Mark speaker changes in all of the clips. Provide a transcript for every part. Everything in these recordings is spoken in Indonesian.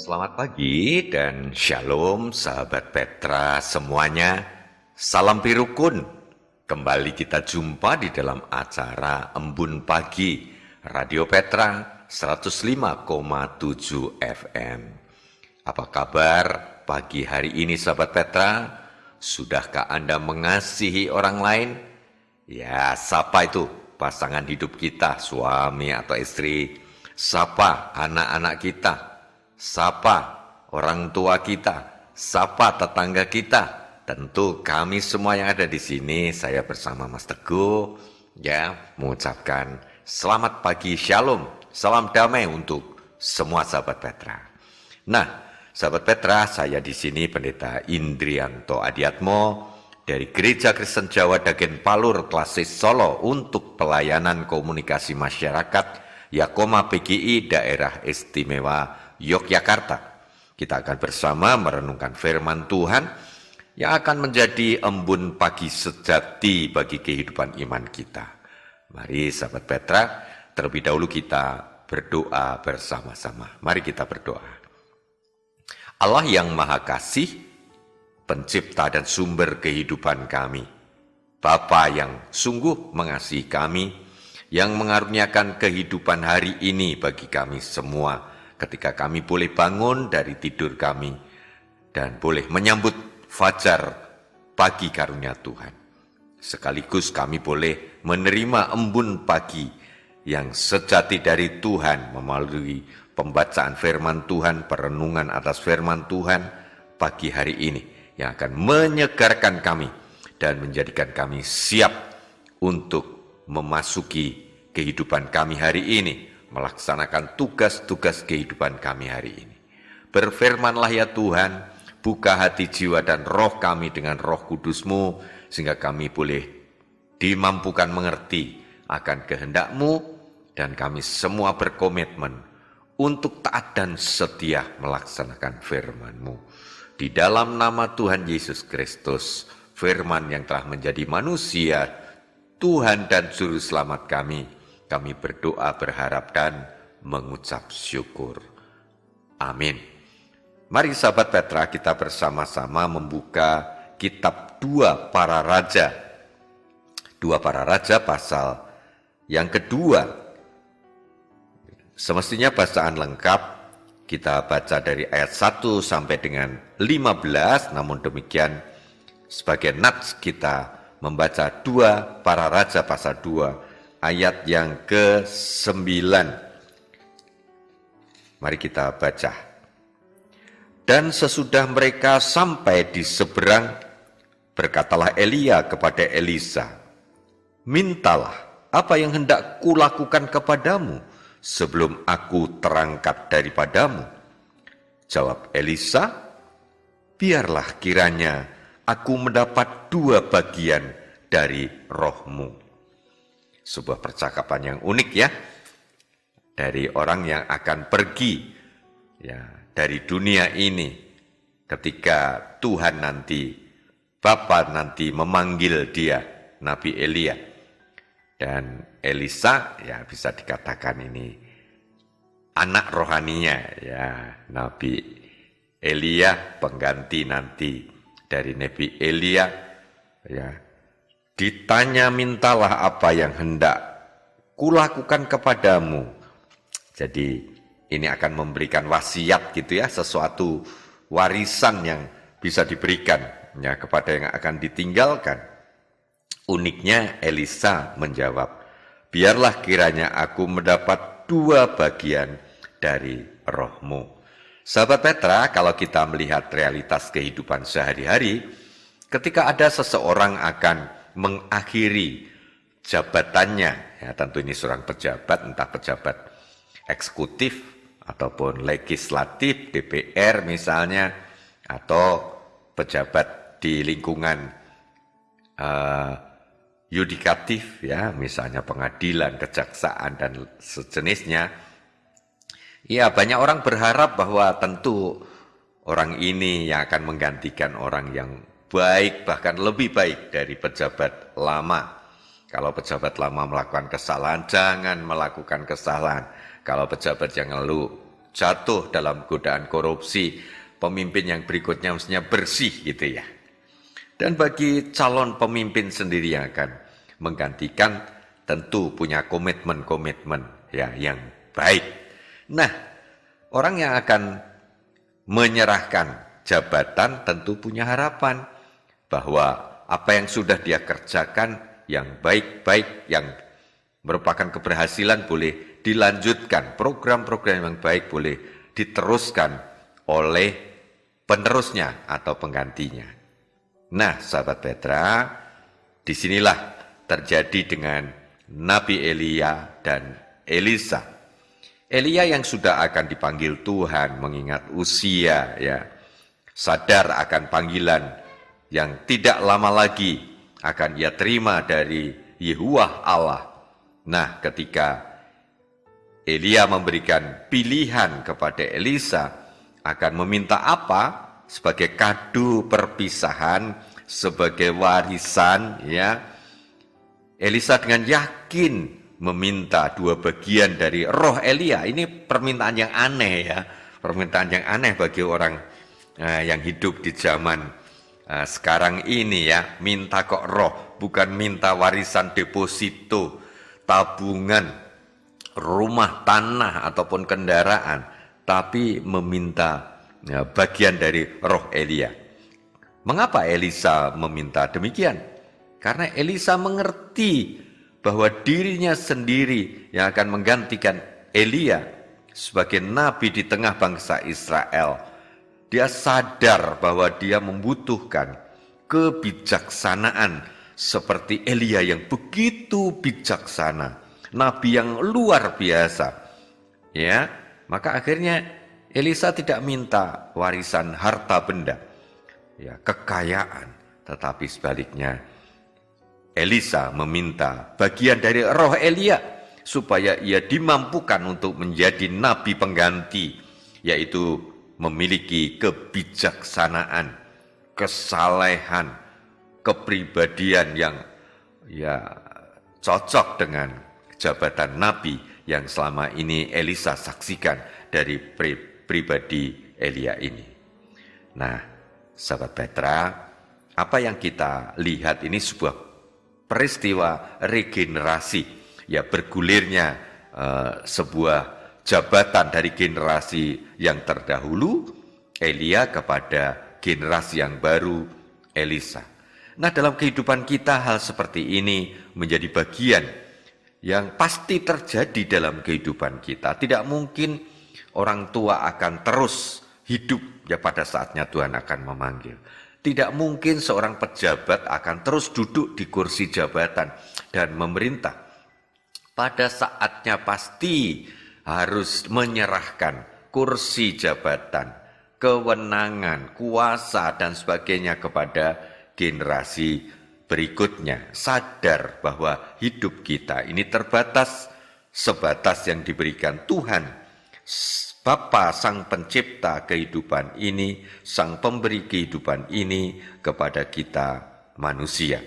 Speaker 1: Selamat pagi dan shalom sahabat Petra semuanya. Salam pirukun. Kembali kita jumpa di dalam acara Embun Pagi Radio Petra 105,7 FM. Apa kabar pagi hari ini sahabat Petra? Sudahkah Anda mengasihi orang lain? Ya, sapa itu pasangan hidup kita, suami atau istri. Sapa anak-anak kita. Sapa orang tua kita, sapa tetangga kita. Tentu kami semua yang ada di sini, saya bersama Mas Teguh, mengucapkan selamat pagi, shalom, salam damai untuk semua sahabat Petra. Nah, sahabat Petra, saya di sini Pendeta Indrianto Adiatmo dari Gereja Kristen Jawa Dagen Palur Klasis Solo untuk pelayanan komunikasi masyarakat Yakoma PGI Daerah Istimewa Yogyakarta. Kita akan bersama merenungkan firman Tuhan yang akan menjadi embun pagi sejati bagi kehidupan iman kita. Mari sahabat Petra, terlebih dahulu kita berdoa bersama-sama. Mari kita berdoa. Allah yang Maha Kasih, pencipta dan sumber kehidupan kami, Bapa yang sungguh mengasihi kami, yang mengaruniakan kehidupan hari ini bagi kami semua, ketika kami boleh bangun dari tidur kami dan boleh menyambut fajar pagi karunia Tuhan. Sekaligus kami boleh menerima embun pagi yang sejati dari Tuhan melalui pembacaan firman Tuhan, perenungan atas firman Tuhan pagi hari ini yang akan menyegarkan kami dan menjadikan kami siap untuk memasuki kehidupan kami hari ini, melaksanakan tugas-tugas kehidupan kami hari ini. Berfirmanlah ya Tuhan, buka hati jiwa dan roh kami dengan roh kudus-Mu, sehingga kami boleh dimampukan mengerti akan kehendak-Mu, dan kami semua berkomitmen untuk taat dan setia melaksanakan firman-Mu. Di dalam nama Tuhan Yesus Kristus, firman yang telah menjadi manusia, Tuhan dan Juru Selamat kami berdoa, berharap, dan mengucap syukur. Amin. Mari sahabat Petra, kita bersama-sama membuka kitab 2 Para Raja. 2 Para Raja pasal yang kedua. Semestinya bacaan lengkap kita baca dari ayat 1 sampai dengan 15, namun demikian sebagai nats kita membaca 2 Para Raja pasal 2 ayat yang ke-9. Mari kita baca. Dan sesudah mereka sampai di seberang, berkatalah Elia kepada Elisa, mintalah apa yang hendak kulakukan kepadamu sebelum aku terangkat daripadamu. Jawab Elisa, biarlah kiranya aku mendapat 2 bagian dari rohmu. Sebuah percakapan yang unik ya, dari orang yang akan pergi ya dari dunia ini ketika Tuhan nanti, Bapa nanti memanggil dia, Nabi Elia. Dan Elisa ya bisa dikatakan ini anak rohaninya ya, Nabi Elia pengganti nanti dari Nabi Elia ya. Ditanya, mintalah apa yang hendak kulakukan kepadamu. Jadi ini akan memberikan wasiat gitu ya, sesuatu warisan yang bisa diberikan ya kepada yang akan ditinggalkan. Uniknya Elisa menjawab, biarlah kiranya aku mendapat 2 bagian dari rohmu. Sahabat Petra, kalau kita melihat realitas kehidupan sehari-hari, ketika ada seseorang akan mengakhiri jabatannya, ya tentu ini seorang pejabat, entah pejabat eksekutif ataupun legislatif, DPR misalnya, atau pejabat di lingkungan yudikatif, ya misalnya pengadilan, kejaksaan dan sejenisnya. Ya banyak orang berharap bahwa tentu orang ini yang akan menggantikan orang yang baik, bahkan lebih baik dari pejabat lama. Kalau pejabat lama melakukan kesalahan, jangan melakukan kesalahan. Kalau pejabat yang lalu jatuh dalam godaan korupsi, pemimpin yang berikutnya mestinya bersih gitu ya. Dan bagi calon pemimpin sendiri yang akan menggantikan, tentu punya komitmen-komitmen ya yang baik. Nah, orang yang akan menyerahkan jabatan tentu punya harapan bahwa apa yang sudah dia kerjakan yang baik-baik, yang merupakan keberhasilan boleh dilanjutkan, program-program yang baik boleh diteruskan oleh penerusnya atau penggantinya. Nah, sahabat Petra, disinilah terjadi dengan Nabi Elia dan Elisa. Elia yang sudah akan dipanggil Tuhan mengingat usia, ya, sadar akan panggilan yang tidak lama lagi akan ia terima dari Yehuwah Allah. Nah, ketika Elia memberikan pilihan kepada Elisa akan meminta apa sebagai kado perpisahan, sebagai warisan, ya, Elisa dengan yakin meminta 2 bagian dari roh Elia. Ini permintaan yang aneh ya, permintaan yang aneh bagi orang yang hidup di zaman sekarang ini ya. Minta kok roh, bukan minta warisan deposito, tabungan, rumah, tanah ataupun kendaraan, tapi meminta bagian dari roh Elia. Mengapa Elisa meminta demikian? Karena Elisa mengerti bahwa dirinya sendiri yang akan menggantikan Elia sebagai nabi di tengah bangsa Israel. Dia sadar bahwa dia membutuhkan kebijaksanaan seperti Elia yang begitu bijaksana, nabi yang luar biasa. Ya, maka akhirnya Elisa tidak minta warisan harta benda, ya, kekayaan, tetapi sebaliknya Elisa meminta bagian dari roh Elia supaya ia dimampukan untuk menjadi nabi pengganti, yaitu memiliki kebijaksanaan, kesalehan, kepribadian yang ya cocok dengan jabatan nabi yang selama ini Elisa saksikan dari pribadi Elia ini. Nah, sahabat Petra, apa yang kita lihat ini sebuah peristiwa regenerasi, ya, bergulirnya sebuah jabatan dari generasi yang terdahulu Elia kepada generasi yang baru Elisa. Nah, dalam kehidupan kita hal seperti ini menjadi bagian yang pasti terjadi dalam kehidupan kita. Tidak mungkin orang tua akan terus hidup ya pada saatnya Tuhan akan memanggil. Tidak mungkin seorang pejabat akan terus duduk di kursi jabatan dan memerintah. Pada saatnya pasti harus menyerahkan kursi jabatan, kewenangan, kuasa, dan sebagainya kepada generasi berikutnya. Sadar bahwa hidup kita ini terbatas, sebatas yang diberikan Tuhan. Bapa Sang Pencipta kehidupan ini, Sang Pemberi kehidupan ini kepada kita manusia.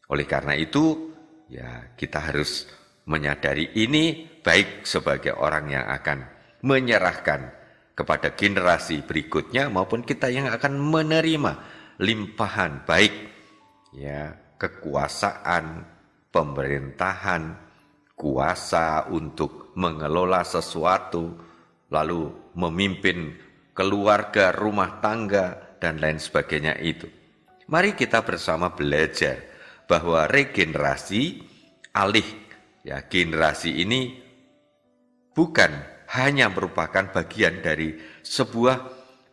Speaker 1: Oleh karena itu, ya, kita harus menyadari ini baik sebagai orang yang akan menyerahkan kepada generasi berikutnya maupun kita yang akan menerima limpahan baik, ya, kekuasaan, pemerintahan, kuasa untuk mengelola sesuatu, lalu memimpin keluarga, rumah tangga, dan lain sebagainya itu. Mari kita bersama belajar bahwa regenerasi, alih ya generasi ini bukan hanya merupakan bagian dari sebuah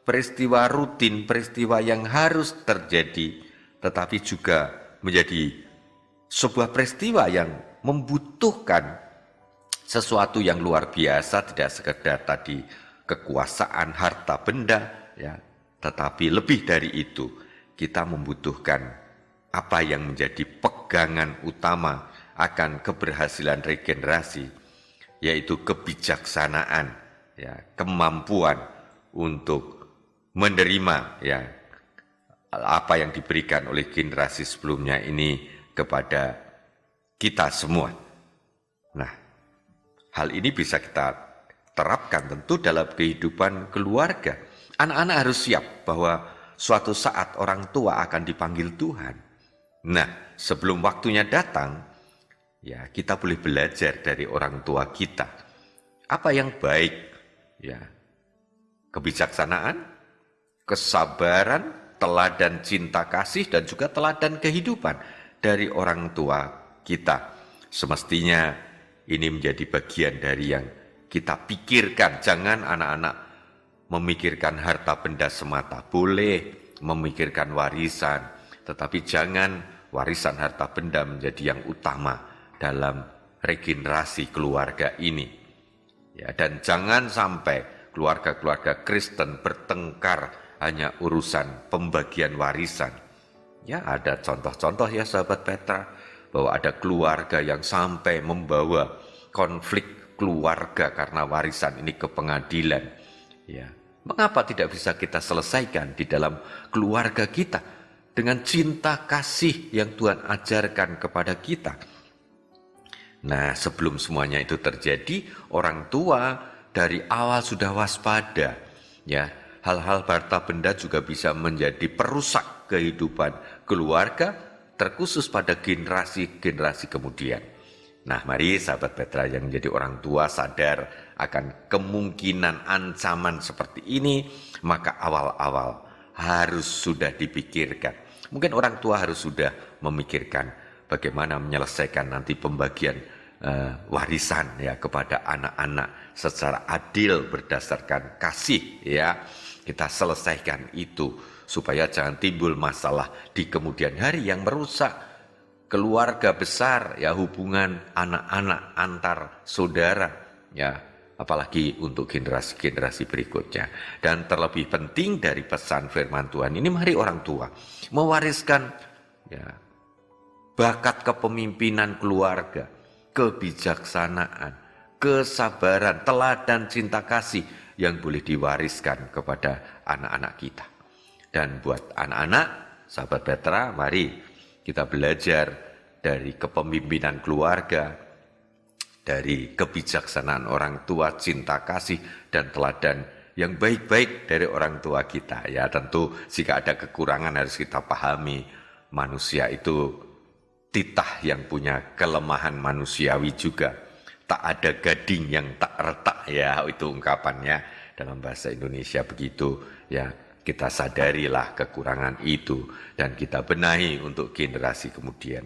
Speaker 1: peristiwa rutin, peristiwa yang harus terjadi, tetapi juga menjadi sebuah peristiwa yang membutuhkan sesuatu yang luar biasa, tidak sekedar tadi kekuasaan, harta benda, ya, tetapi lebih dari itu kita membutuhkan apa yang menjadi pegangan utama akan keberhasilan regenerasi, yaitu kebijaksanaan, ya, kemampuan untuk menerima ya apa yang diberikan oleh generasi sebelumnya ini kepada kita semua. Nah, hal ini bisa kita terapkan tentu dalam kehidupan keluarga. Anak-anak harus siap bahwa suatu saat orang tua akan dipanggil Tuhan. Nah, sebelum waktunya datang, ya kita boleh belajar dari orang tua kita. Apa yang baik? Ya, kebijaksanaan, kesabaran, teladan cinta kasih, dan juga teladan kehidupan dari orang tua kita. Semestinya ini menjadi bagian dari yang kita pikirkan. Jangan anak-anak memikirkan harta benda semata. Boleh memikirkan warisan, tetapi jangan warisan harta benda menjadi yang utama dalam regenerasi keluarga ini. Ya, dan jangan sampai keluarga-keluarga Kristen bertengkar hanya urusan pembagian warisan. Ya, ada contoh-contoh ya sahabat Petra, bahwa ada keluarga yang sampai membawa konflik keluarga karena warisan ini ke pengadilan. Ya, mengapa tidak bisa kita selesaikan di dalam keluarga kita dengan cinta kasih yang Tuhan ajarkan kepada kita? Nah, sebelum semuanya itu terjadi, orang tua dari awal sudah waspada. Ya, hal-hal harta benda juga bisa menjadi perusak kehidupan keluarga, terkhusus pada generasi-generasi kemudian. Nah, mari sahabat Petra yang menjadi orang tua sadar akan kemungkinan ancaman seperti ini, maka awal-awal harus sudah dipikirkan. Mungkin orang tua harus sudah memikirkan bagaimana menyelesaikan nanti pembagian warisan ya kepada anak-anak secara adil berdasarkan kasih ya. Kita selesaikan itu supaya jangan timbul masalah di kemudian hari yang merusak keluarga besar ya, hubungan anak-anak antar saudara ya, apalagi untuk generasi-generasi berikutnya. Dan terlebih penting dari pesan firman Tuhan ini, mari orang tua mewariskan ya bakat kepemimpinan keluarga, kebijaksanaan, kesabaran, teladan cinta kasih yang boleh diwariskan kepada anak-anak kita. Dan buat anak-anak, sahabat Petra, mari kita belajar dari kepemimpinan keluarga, dari kebijaksanaan orang tua, cinta kasih, dan teladan yang baik-baik dari orang tua kita. Ya, tentu jika ada kekurangan harus kita pahami. Manusia itu titah yang punya kelemahan manusiawi juga. Tak ada gading yang tak retak ya, itu ungkapannya dalam bahasa Indonesia begitu ya. Kita sadarilah kekurangan itu dan kita benahi untuk generasi kemudian.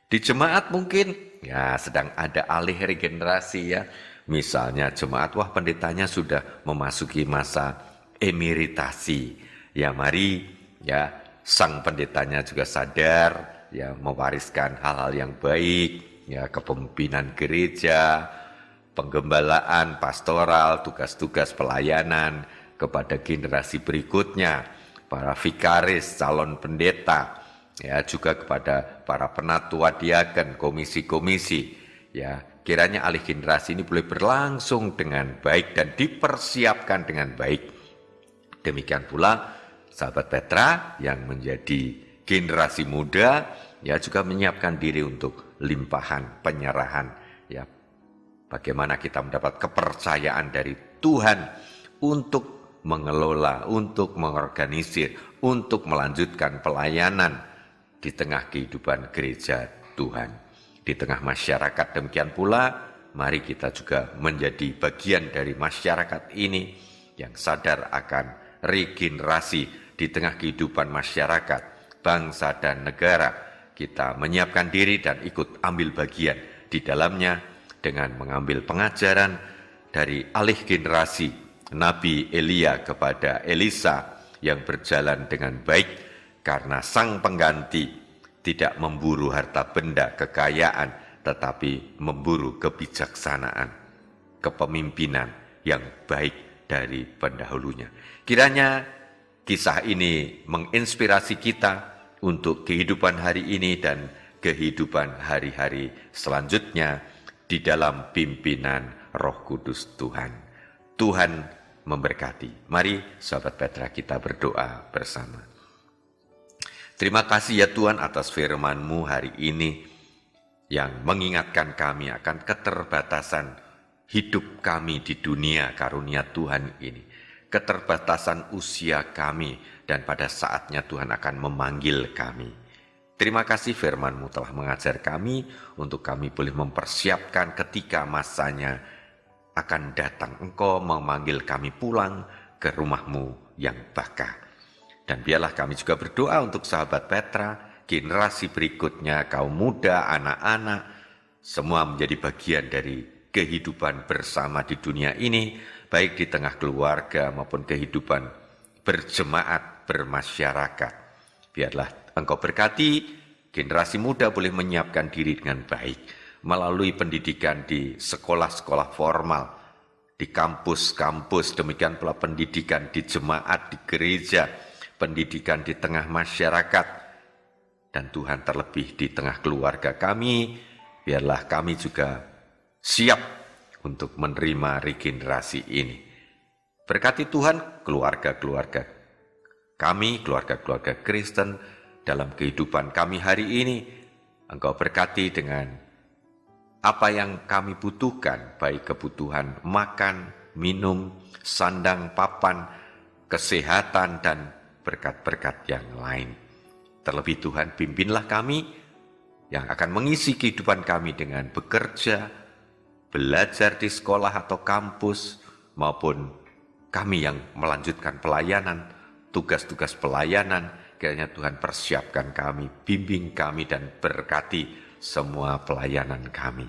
Speaker 1: Di jemaat mungkin ya sedang ada alih regenerasi ya. Misalnya jemaat, wah pendetanya sudah memasuki masa emeritasi. Ya mari ya sang pendetanya juga sadar ya mewariskan hal-hal yang baik ya, kepemimpinan gereja, penggembalaan, pastoral, tugas-tugas pelayanan kepada generasi berikutnya, para vikaris, calon pendeta, ya juga kepada para penatua diaken, komisi-komisi, ya kiranya alih generasi ini boleh berlangsung dengan baik dan dipersiapkan dengan baik. Demikian pula sahabat Petra yang menjadi generasi muda, ya juga menyiapkan diri untuk limpahan penyerahan, ya bagaimana kita mendapat kepercayaan dari Tuhan untuk mengelola, untuk mengorganisir, untuk melanjutkan pelayanan di tengah kehidupan gereja Tuhan, di tengah masyarakat. Demikian pula, mari kita juga menjadi bagian dari masyarakat ini yang sadar akan regenerasi di tengah kehidupan masyarakat, bangsa dan negara. Kita menyiapkan diri dan ikut ambil bagian di dalamnya dengan mengambil pengajaran dari alih generasi Nabi Elia kepada Elisa yang berjalan dengan baik karena sang pengganti tidak memburu harta benda kekayaan tetapi memburu kebijaksanaan, kepemimpinan yang baik dari pendahulunya. Kiranya kisah ini menginspirasi kita untuk kehidupan hari ini dan kehidupan hari-hari selanjutnya di dalam pimpinan Roh Kudus Tuhan. Tuhan memberkati. Mari sahabat Petra kita berdoa bersama. Terima kasih ya Tuhan atas firman-Mu hari ini yang mengingatkan kami akan keterbatasan hidup kami di dunia karunia Tuhan ini, keterbatasan usia kami, dan pada saatnya Tuhan akan memanggil kami. Terima kasih firman-Mu telah mengajar kami untuk kami boleh mempersiapkan ketika masanya akan datang. Engkau memanggil kami pulang ke rumah-Mu yang baka. Dan biarlah kami juga berdoa untuk sahabat Petra, generasi berikutnya, kaum muda, anak-anak, semua menjadi bagian dari kehidupan bersama di dunia ini, baik di tengah keluarga maupun kehidupan berjemaat, bermasyarakat. Biarlah Engkau berkati generasi muda boleh menyiapkan diri dengan baik melalui pendidikan di sekolah-sekolah formal, di kampus-kampus, demikian pula pendidikan di jemaat, di gereja, pendidikan di tengah masyarakat, dan Tuhan terlebih di tengah keluarga kami. Biarlah kami juga siap untuk menerima regenerasi ini. Berkati Tuhan keluarga-keluarga kami, keluarga-keluarga Kristen dalam kehidupan kami hari ini. Engkau berkati dengan apa yang kami butuhkan, baik kebutuhan makan, minum, sandang, papan, kesehatan, dan berkat-berkat yang lain. Terlebih Tuhan, pimpinlah kami yang akan mengisi kehidupan kami dengan bekerja, belajar di sekolah atau kampus, maupun kami yang melanjutkan pelayanan, tugas-tugas pelayanan. Kiranya Tuhan persiapkan kami, bimbing kami, dan berkati semua pelayanan kami.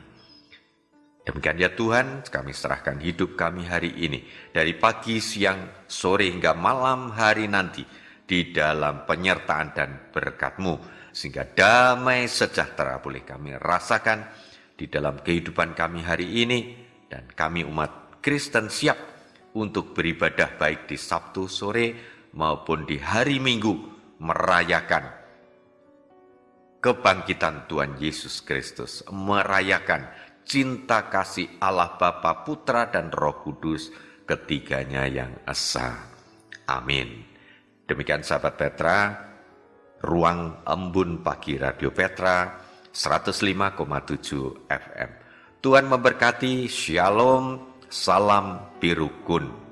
Speaker 1: Demikian ya Tuhan, kami serahkan hidup kami hari ini, dari pagi, siang, sore, hingga malam hari nanti, di dalam penyertaan dan berkat-Mu, sehingga damai sejahtera boleh kami rasakan di dalam kehidupan kami hari ini, dan kami umat Kristen siap untuk beribadah baik di Sabtu sore maupun di hari Minggu, merayakan kebangkitan Tuhan Yesus Kristus, merayakan cinta kasih Allah Bapa, Putra, dan Roh Kudus, ketiganya yang esa. Amin. Demikian sahabat Petra, Ruang Embun Pagi Radio Petra 105,7 FM. Tuhan memberkati, Shalom, salam biru kun.